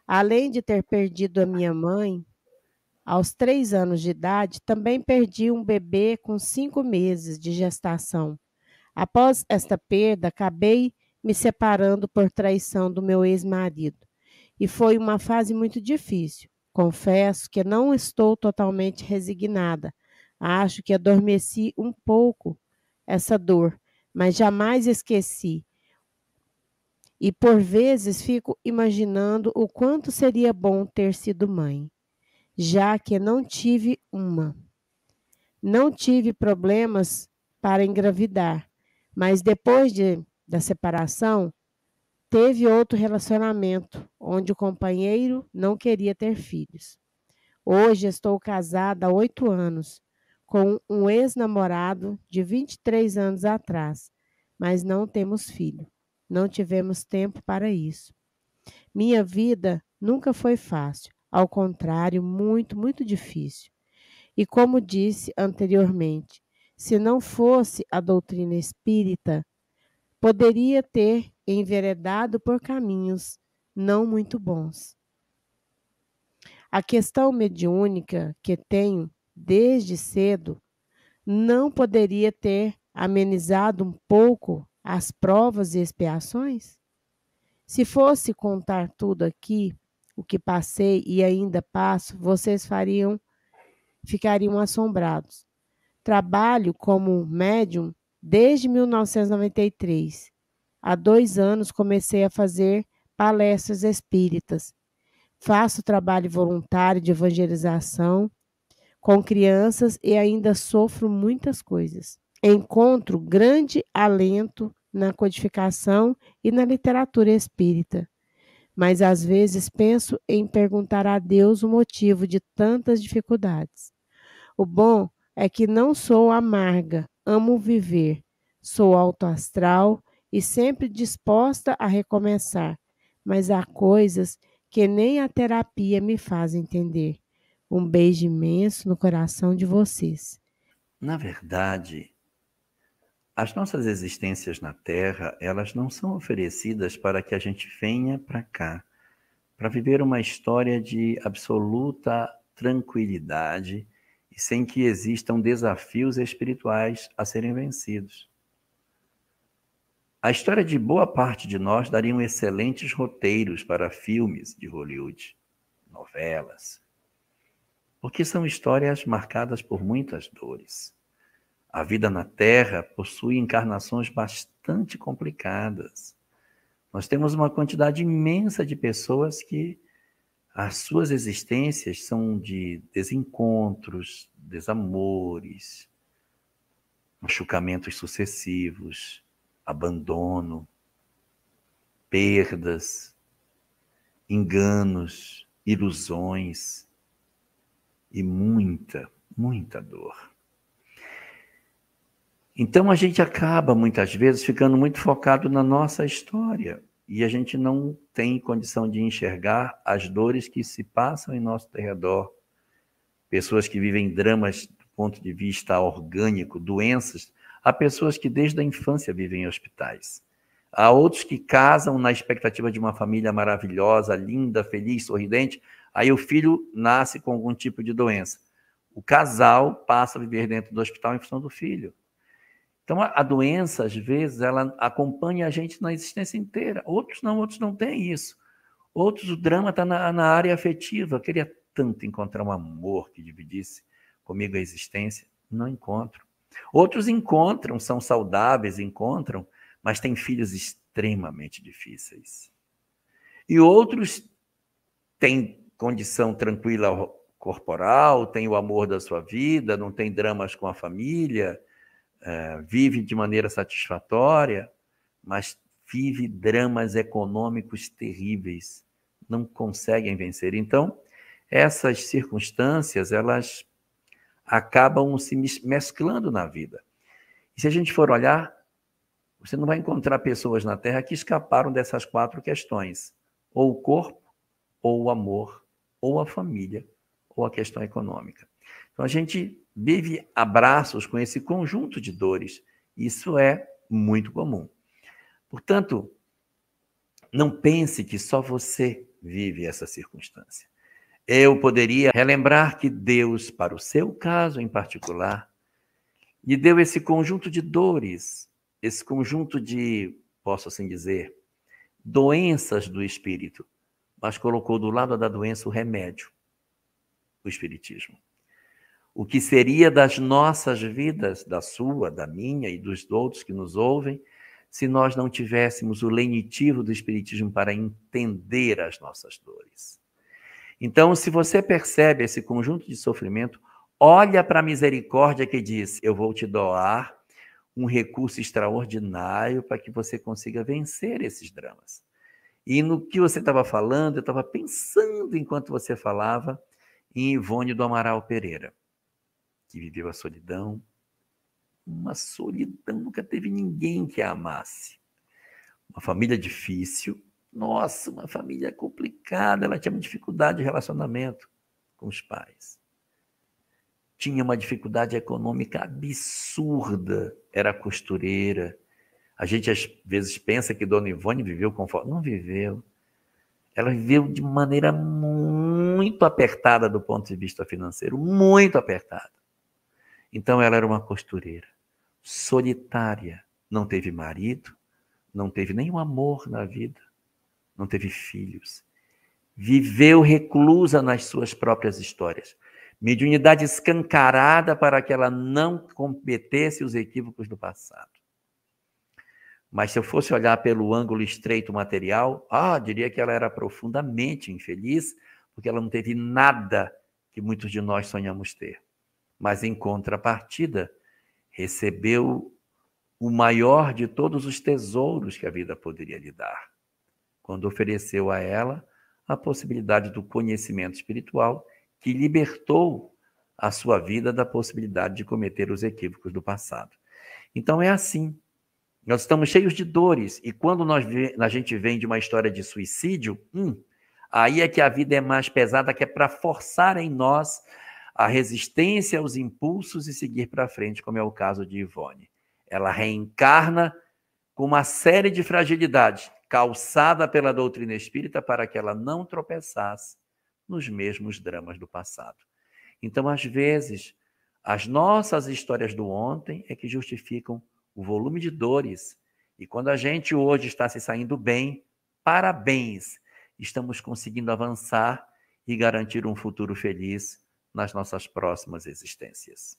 Além de ter perdido a minha mãe, aos 3 anos de idade, também perdi um bebê com 5 meses de gestação. Após esta perda, acabei me separando por traição do meu ex-marido. E foi uma fase muito difícil. Confesso que não estou totalmente resignada. Acho que adormeci um pouco essa dor, mas jamais esqueci. E por vezes fico imaginando o quanto seria bom ter sido mãe, já que não tive uma. Não tive problemas para engravidar, mas da separação, teve outro relacionamento onde o companheiro não queria ter filhos. Hoje estou casada há 8 anos com um ex-namorado de 23 anos atrás, mas não temos filho. Não tivemos tempo para isso. Minha vida nunca foi fácil, ao contrário, muito, muito difícil. E como disse anteriormente, se não fosse a doutrina espírita, poderia ter enveredado por caminhos não muito bons. A questão mediúnica que tenho desde cedo não poderia ter amenizado um pouco as provas e expiações? Se fosse contar tudo aqui, o que passei e ainda passo, vocês ficariam assombrados. Trabalho como médium desde 1993. Há 2 anos comecei a fazer palestras espíritas. Faço trabalho voluntário de evangelização com crianças e ainda sofro muitas coisas. Encontro grande alento na codificação e na literatura espírita, mas às vezes penso em perguntar a Deus o motivo de tantas dificuldades. O bom é que não sou amarga, amo viver, sou autoastral e sempre disposta a recomeçar, mas há coisas que nem a terapia me faz entender. Um beijo imenso no coração de vocês. Na verdade, as nossas existências na Terra, elas não são oferecidas para que a gente venha para cá, para viver uma história de absoluta tranquilidade e sem que existam desafios espirituais a serem vencidos. A história de boa parte de nós dariam excelentes roteiros para filmes de Hollywood, novelas, porque são histórias marcadas por muitas dores. A vida na Terra possui encarnações bastante complicadas. Nós temos uma quantidade imensa de pessoas que as suas existências são de desencontros, desamores, machucamentos sucessivos, abandono, perdas, enganos, ilusões e muita, muita dor. Então a gente acaba, muitas vezes, ficando muito focado na nossa história e a gente não tem condição de enxergar as dores que se passam em nosso redor. Pessoas que vivem dramas do ponto de vista orgânico, doenças. Há pessoas que desde a infância vivem em hospitais. Há outros que casam na expectativa de uma família maravilhosa, linda, feliz, sorridente. Aí o filho nasce com algum tipo de doença. O casal passa a viver dentro do hospital em função do filho. Então, a doença, às vezes, ela acompanha a gente na existência inteira. Outros não têm isso. Outros, o drama está na área afetiva. Eu queria tanto encontrar um amor que dividisse comigo a existência. Não encontro. Outros encontram, são saudáveis, encontram, mas têm filhos extremamente difíceis. E outros têm condição tranquila corporal, têm o amor da sua vida, não têm dramas com a família, vive de maneira satisfatória, mas vive dramas econômicos terríveis, não conseguem vencer. Então, essas circunstâncias, elas acabam se mesclando na vida. E se a gente for olhar, você não vai encontrar pessoas na Terra que escaparam dessas 4 questões, ou o corpo, ou o amor, ou a família, ou a questão econômica. Então, a gente vive abraços com esse conjunto de dores. Isso é muito comum. Portanto, não pense que só você vive essa circunstância. Eu poderia relembrar que Deus, para o seu caso em particular, lhe deu esse conjunto de dores, esse conjunto de, posso assim dizer, doenças do espírito, mas colocou do lado da doença o remédio, o espiritismo. O que seria das nossas vidas, da sua, da minha e dos outros que nos ouvem, se nós não tivéssemos o lenitivo do espiritismo para entender as nossas dores? Então, se você percebe esse conjunto de sofrimento, olha para a misericórdia que diz: eu vou te doar um recurso extraordinário para que você consiga vencer esses dramas. E no que você estava falando, eu estava pensando, enquanto você falava, em Ivone do Amaral Pereira, que viveu a solidão, uma solidão, nunca teve ninguém que a amasse. Uma família difícil, nossa, uma família complicada, ela tinha uma dificuldade de relacionamento com os pais. Tinha uma dificuldade econômica absurda, era costureira. A gente às vezes pensa que Dona Ivone viveu conforme. Não viveu. Ela viveu de maneira muito apertada do ponto de vista financeiro, muito apertada. Então ela era uma costureira, solitária, não teve marido, não teve nenhum amor na vida, não teve filhos. Viveu reclusa nas suas próprias histórias. Mediunidade escancarada para que ela não cometesse os equívocos do passado. Mas se eu fosse olhar pelo ângulo estreito material, diria que ela era profundamente infeliz, porque ela não teve nada que muitos de nós sonhamos ter. Mas, em contrapartida, recebeu o maior de todos os tesouros que a vida poderia lhe dar, quando ofereceu a ela a possibilidade do conhecimento espiritual que libertou a sua vida da possibilidade de cometer os equívocos do passado. Então é assim, nós estamos cheios de dores, e quando a gente vem de uma história de suicídio, aí é que a vida é mais pesada, que é para forçar em nós a resistência aos impulsos e seguir para frente, como é o caso de Ivone. Ela reencarna com uma série de fragilidades, calçada pela doutrina espírita para que ela não tropeçasse nos mesmos dramas do passado. Então, às vezes, as nossas histórias do ontem é que justificam o volume de dores. E quando a gente hoje está se saindo bem, parabéns! Estamos conseguindo avançar e garantir um futuro feliz nas nossas próximas existências.